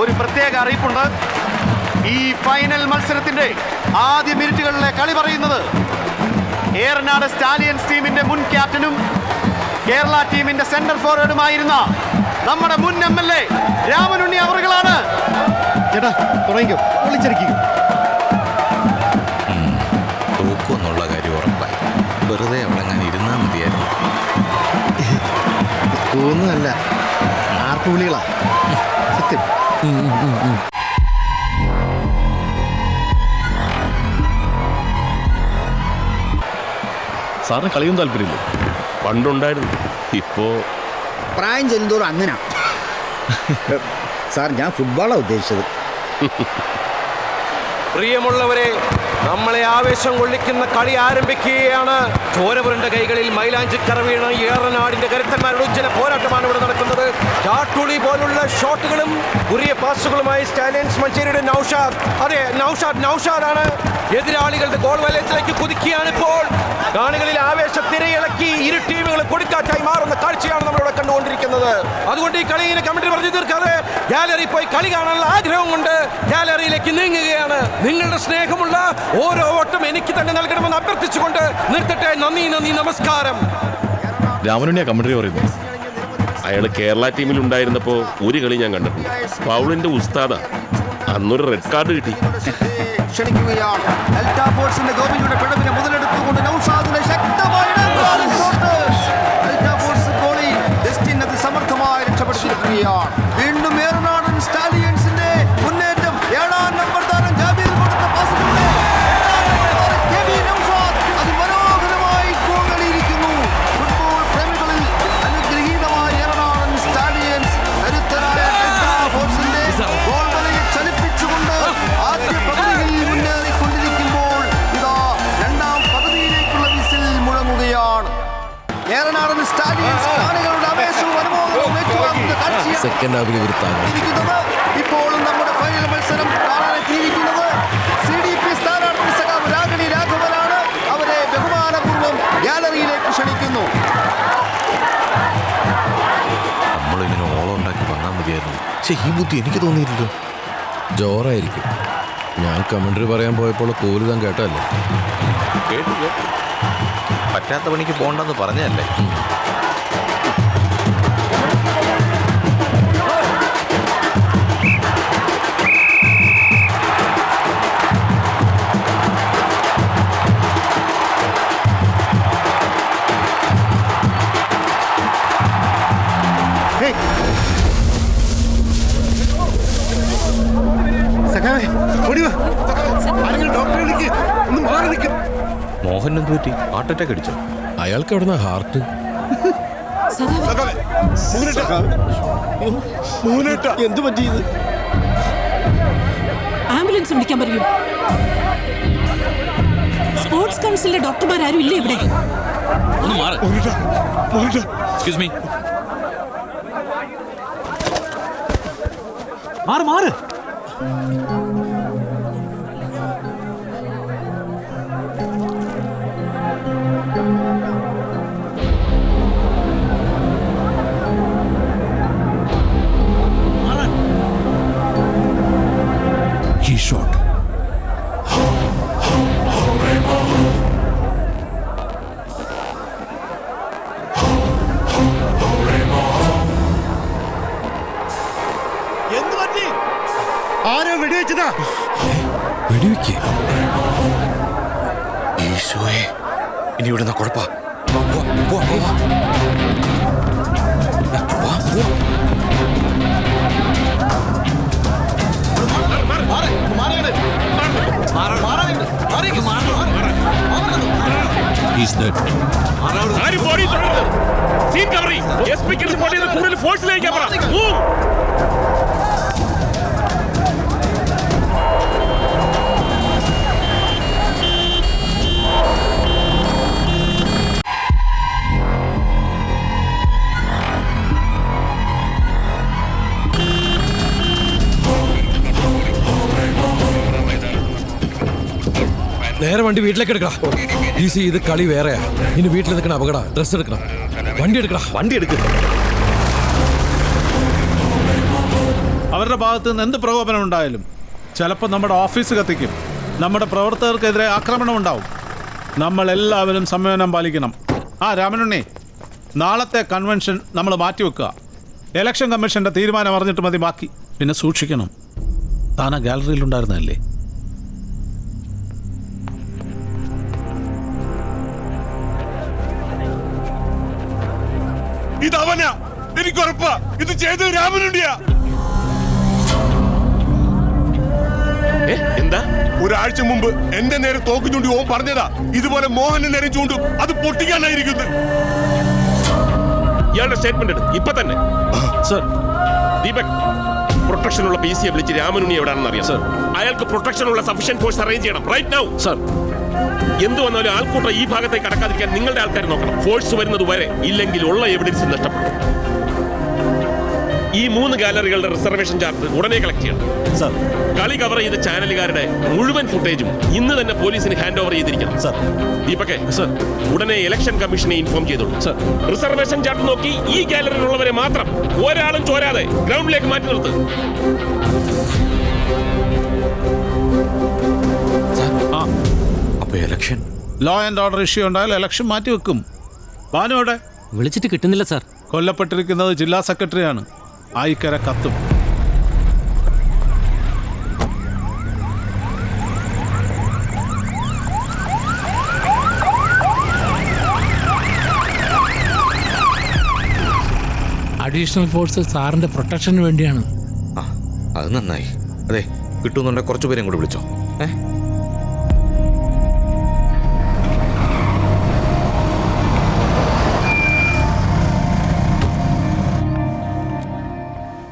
ഒരു പ്രത്യേക അറിയിപ്പുണ്ട്. ഈ ഫൈനൽ മത്സരത്തിന്റെ ആദ്യ മിനിറ്റുകളിലെ കളി പറയുന്നത് ഏറനാട് സ്റ്റാലിയൻസ് ടീമിന്റെ മുൻ ക്യാപ്റ്റനും കേരള ടീമിന്റെ സെന്റർ ഫോർവേഡുമായിരുന്ന നമ്മുടെ മുൻ MLA രാമനുണ്ണി അവറുകളാണ്. ചേട്ടാ തുടങ്ങിക്കോ, വിളിച്ചിരിക്കും. തോക്കുമെന്നുള്ള കാര്യം ഉറപ്പായി. വെറുതെ അവിടെ ഞാൻ ഇരുന്നാൽ മതിയായിരുന്നു. തോന്നുന്നല്ല, ആർപ്പുവിളികളാ സത്യം. സാറിന് കളിയും താല്പര്യമില്ല? പണ്ടുണ്ടായിരുന്നു, ഇപ്പോ പ്രായം ചെല്ലുന്തോറും അങ്ങനെ. സാർ, ഞാൻ ഫുട്ബോളാണ് ഉദ്ദേശിച്ചത്. പ്രിയമുള്ളവരെ, നമ്മളെ ആവേശം കൊള്ളിക്കുന്ന കളി ആരംഭിക്കുകയാണ്. ചോരപുരണ്ട കൈകളിൽ മൈലാഞ്ചിക്കറ വീണ ഏറനാടിന്റെ കരുത്തന്മാരുടെ ഉജ്ജ്വല പോരാട്ടമാണ് ഇവിടെ നടക്കുന്നത്. ചാട്ടുളി പോലുള്ള ഷോട്ടുകളും കുറിയ പാസുകളുമായി സ്റ്റാലിയൻസ് മഞ്ചേരിയുടെ നൗഷാദ്, അതെ നൗഷാദാണ് എതിരാളികളുടെ ഗോൾ വലയത്തിലേക്ക് കുതിക്കുകയാണ്. ഇപ്പോൾ കാണികളിൽ ആവേശം തിരയിളക്കി ഇരു ടീമുകൾ കൊടുക്കാറ്റായി മാറുന്ന കാഴ്ചയാണ് നമ്മളിവിടെ കണ്ടുകൊണ്ടിരിക്കുന്നത്. അതുകൊണ്ട് ഈ കളി ഇങ്ങനെ കമന്ററി പറഞ്ഞു തീർക്കാതെ ഗാലറി പോയി കളി കാണാനുള്ള ആഗ്രഹം കൊണ്ട് ഗാലറിയിലേക്ക് നീങ്ങുകയാണ്. നിങ്ങളുടെ സ്നേഹമുള്ള ഓരോ വോട്ടും എനിക്ക് തന്നെ നൽകണമെന്ന് അഭ്യർത്ഥിച്ചുകൊണ്ട് നിർത്തട്ടെ. നന്ദി, നമസ്കാരം. രാമനുണ്ണിയാ കമന്ററി പറയുന്നത്. അയാൾ കേരള ടീമിൽ ഉണ്ടായിരുന്നപ്പോൾ ഒരു കളി ഞാൻ കണ്ടിട്ടുണ്ട്. പൗളിന്റെ ഉസ്താദാ. അന്നൊരു റെഡ് കാർഡ് കിട്ടി. ക്ഷണിക്കുകയാണ് ഡെൽറ്റ ഫോഴ്സിന്റെ ഗോപിയുടെ പിഴവിനെ മുതലെടുത്തുകൊണ്ട് നൗഷാദിന്റെ ശക്തമായ ഡെൽറ്റ ഫോഴ്സ് ഗോളി ഡെസ്റ്റിൻ സമർത്ഥമായി രക്ഷപ്പെടുത്തിയിരിക്കുകയാണ്. വീണ്ടും ഏറനാടൻ സ്റ്റാലിയൻസിന്റെ മുന്നേറ്റം. 7-ാം നമ്പർ താരം ജാബിർ കൊടുത്ത പാസിലൂടെ അതിമനോഹരമായി ഗോളിയിരിക്കുന്നു. ഫുട്ബോൾ പ്രേമികളിൽ അനുഗ്രഹീതമായ ഏറനാടൻ സ്റ്റാലിയൻസ് കരുത്തരായ ഡെൽറ്റ ഫോഴ്സിന്റെ ഗോൾ വലയെ ചലിപ്പിച്ചുകൊണ്ട് ആദ്യ പകുതിയിൽ മുന്നേറിക്കൊണ്ടിരിക്കുമ്പോൾ ഇതാ രണ്ടാം പകുതിയിലേക്കുള്ള വിസിൽ മുഴങ്ങുകയാണ്. ഏറനാടൻ സ്റ്റാലിയൻസ് കാണികളുടെ ആവേശവും അനുഭവവും ഏറ്റുവാങ്ങുന്ന കാഴ്ചയാണ് ഇപ്പോഴും നമ്മുടെ ഫൈനൽ മത്സരം കാണാനെത്തിയിരിക്കുന്നത്. CDP സ്ഥാനാർത്ഥി സഖാവ് രാഗിണി രാഘവനാണ്. അവരെ ബഹുമാനപൂർവ്വം ഗാലറിയിലേക്ക് ക്ഷണിക്കുന്നു. നമ്മളിങ്ങനെ ഓളം ഉണ്ടാക്കി വന്നാൽ മതിയായിരുന്നു. പക്ഷേ ഈ ബുദ്ധി എനിക്ക് തോന്നിയില്ലല്ലോ. ജോറായിരിക്കും. ഞാൻ കമന്ററി പറയാൻ പോയപ്പോൾ കോലുതാൻ കേട്ടല്ലേ? കേട്ടു. പറ്റാത്ത പണിക്ക് പോകണ്ടെന്ന് പറഞ്ഞല്ലേ? മോഹൻ എന്ത് പറ്റി? ഹാർട്ട് അറ്റാക്ക് അടിച്ചോ? അയാൾക്ക് എവിടുന്ന ഹാർട്ട്? എന്ത് പറ്റിയത്? ആംബുലൻസ് വിളിക്കാൻ പറയൂ. സ്പോർട്സ് കൗൺസിലിലെ ഡോക്ടർമാരും ഇല്ലേ ഇവിടെ? ഒന്ന് മാറ്. Excuse me. മാറ്. He shot. എന്ത് പറ്റി? ആരോ വെടിവെച്ചതാ. വെടിവെക്കേ? ഈശോയെ, ഇനി ഇവിടുന്ന കുഴപ്പാ. He's dead. കൂടുതൽ ഫോഴ്സിലേക്ക് നേരെ വണ്ടി വീട്ടിലേക്ക് എടുക്കണം. ഇത് കളി വേറെയാ. ഇനി വീട്ടിൽ നിൽക്കണം. അപകട ഡ്രസ് എടുക്കണം. വണ്ടി എടുക്കണം. വണ്ടി എടുക്കണം. അവരുടെ ഭാഗത്ത് നിന്ന് എന്ത് പ്രകോപനം ഉണ്ടായാലും ചിലപ്പോൾ നമ്മുടെ ഓഫീസ് കത്തിക്കും, നമ്മുടെ പ്രവർത്തകർക്കെതിരെ ആക്രമണം ഉണ്ടാവും. നമ്മളെല്ലാവരും സംയമനം പാലിക്കണം. രാമനുണ്ണി, നാളത്തെ കൺവെൻഷൻ നമ്മൾ മാറ്റിവെക്കുക. ഇലക്ഷൻ കമ്മീഷന്റെ തീരുമാനം അറിഞ്ഞിട്ട് മതി ബാക്കി. പിന്നെ സൂക്ഷിക്കണം, താൻ ആ ഗാലറിയിൽ ഉണ്ടായിരുന്നല്ലേ? ഇതവനാ, എനിക്കുറപ്പാ ഇത് ചെയ്തത് രാമനുണ്ടിയാ. എന്താ? ഒരാഴ്ച മുമ്പ് എന്റെ നേരെ തോക്ക് ചൂണ്ടി ഓൻ പറഞ്ഞതാ ഇതുപോലെ മോഹന്റെ നേരെ ചൂണ്ടും, അത് പൊട്ടിക്കാനായിരിക്കുന്നത്. ഇയാളുടെ സ്റ്റേറ്റ്മെന്റ് എടുത്ത് ഇപ്പൊ തന്നെ. സർ, ദീപക്, പ്രൊട്ടക്ഷനുള്ള PC യെ വിളിച്ച് രാമനുണ്ണി എവിടെയാണെന്ന് അറിയാം. സർ, അയാൾക്ക് പ്രൊട്ടക്ഷനുള്ള സഫീഷ്യന്റ് ഫോഴ്സ് അറേഞ്ച് ചെയ്യണം റൈറ്റ് നൗ. സർ, എന്ത് വന്നാലും ആൾക്കൂട്ടം ഈ ഭാഗത്തേക്ക് കടക്കാതിരിക്കാൻ നിങ്ങളുടെ ആൾക്കാർ നോക്കണം. ഫോഴ്സ് വരുന്നത് വരെ, ഇല്ലെങ്കിൽ ഉള്ള എവിഡൻസ് നഷ്ടപ്പെടും. ഈ 3 ഗാലറികളുടെ റിസർവേഷൻ ചാർട്ട് ഉടനെ കളക്ട് ചെയ്യണം. സർ. കളി കവർ ചെയ്ത ചാനലുകാരുടെ മുഴുവൻ ഫുട്ടേജും ഇന്ന് തന്നെ പോലീസിന് ഹാൻഡ് ഓവർ ചെയ്തിരിക്കണം. സർ. ദീപകെ, സർ, ഉടനെ ഇലക്ഷൻ കമ്മീഷനെ ഇൻഫോം ചെയ്തോളൂ. സർ. റിസർവേഷൻ ചാർട്ട് നോക്കി ഈ ഗാലറിയിലുള്ളവരെ മാത്രം ഒരാളും ചോരാതെ ഗ്രൗണ്ടിലേക്ക് മാറ്റി നിർത്ത്. അപ്പൊ election law and order issue ഉണ്ടായാൽ ഇലക്ഷൻ മാറ്റിവെക്കും. ഭാനുവിടെ വിളിച്ചിട്ട് കിട്ടുന്നില്ല സാർ. കൊല്ലപ്പെട്ടിരിക്കുന്നത് ജില്ലാ സെക്രട്ടറിയാണ്. ആയിക്കര കത്തും. അഡീഷണൽ ഫോഴ്സ് സാറിന്റെ പ്രൊട്ടക്ഷന് വേണ്ടിയാണ്. അത് നന്നായി. അതെ, കിട്ടുന്നുണ്ടെ കുറച്ചു പേരെയും കൂടെ വിളിച്ചോ.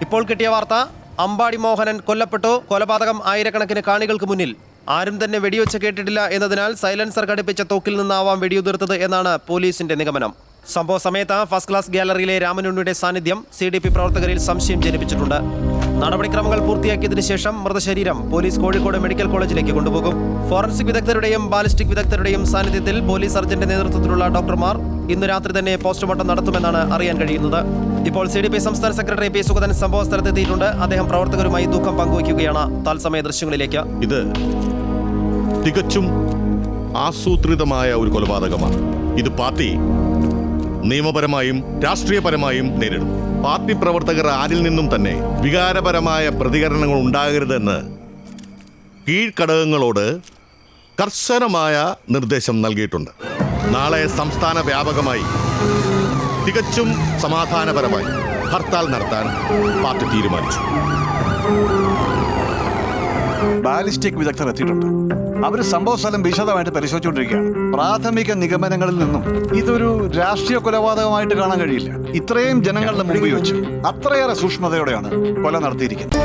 ഇപ്പോൾ കിട്ടിയ വാർത്ത, അമ്പാടി മോഹനൻ കൊല്ലപ്പെട്ടു. കൊലപാതകം ആയിരക്കണക്കിന് കാണികൾക്ക് മുന്നിൽ. ആരും തന്നെ വെടിവെച്ച് കേട്ടിട്ടില്ല എന്നതിനാൽ സൈലൻസർ ഘടിപ്പിച്ച തോക്കിൽ നിന്നാവാം വെടിയുതിർത്തത് എന്നാണ് പോലീസിന്റെ നിഗമനം. സംഭവ സമയത്ത് ഫസ്റ്റ് ക്ലാസ് ഗാലറിയിലെ രാമനുണ്ണിയുടെ സാന്നിധ്യം CDP പ്രവർത്തകരിൽ സംശയം ജനിപ്പിച്ചിട്ടുണ്ട്. നടപടിക്രമങ്ങൾ പൂർത്തിയാക്കിയതിനു ശേഷം മൃതശരീരം പോലീസ് കോഴിക്കോട് മെഡിക്കൽ കോളേജിലേക്ക് കൊണ്ടുപോകും. ഫോറൻസിക് വിദഗ്ധരുടെയും ബാലിസ്റ്റിക് വിദഗ്ധരുടെയും സാന്നിധ്യത്തിൽ പോലീസ് സർജന്റെ നേതൃത്വത്തിലുള്ള ഡോക്ടർമാർ ഇന്ന് രാത്രി തന്നെ പോസ്റ്റ്മോർട്ടം നടത്തുമെന്നാണ് അറിയാൻ കഴിയുന്നത്. ഇപ്പോൾ CDP സംസ്ഥാന സെക്രട്ടറി P. സുഗതൻ സംഭവ സ്ഥലത്തെത്തിയിട്ടുണ്ട്. അദ്ദേഹം പ്രവർത്തകരുമായി ദുഃഖം പങ്കുവയ്ക്കുകയാണ്. തത്സമയ ദൃശ്യങ്ങളിലേക്ക്. ഇത് തികച്ചും ആസൂത്രിതമായ ഒരു കൊലപാതകമാണ്. ഇത് പാർട്ടി നിയമപരമായും രാഷ്ട്രീയപരമായും നേരിടും. പാർട്ടി പ്രവർത്തകർ ആരിൽ നിന്നും തന്നെ വികാരപരമായ പ്രതികരണങ്ങൾ ഉണ്ടാകരുതെന്ന് കീഴ്ഘടകങ്ങളോട് കർശനമായ നിർദ്ദേശം നൽകിയിട്ടുണ്ട്. നാളെ സംസ്ഥാന വ്യാപകമായി തികച്ചും സമാധാനപരമായി ഹർത്താൽ നടത്താൻ പാർട്ടി തീരുമാനിച്ചു. ബാലിസ്റ്റിക് വിദഗ്ധർ എത്തിയിട്ടുണ്ട്. അവർ സംഭവ സ്ഥലം വിശദമായിട്ട് പരിശോധിച്ചുകൊണ്ടിരിക്കുകയാണ്. പ്രാഥമിക നിഗമനങ്ങളിൽ നിന്നും ഇതൊരു രാഷ്ട്രീയ കൊലപാതകമായിട്ട് കാണാൻ കഴിയില്ല. ഇത്രയും ജനങ്ങളുടെ മുമ്പിൽ വെച്ച് അത്രയേറെ സൂക്ഷ്മതയോടെയാണ് കൊല നടത്തിയിരിക്കുന്നത്.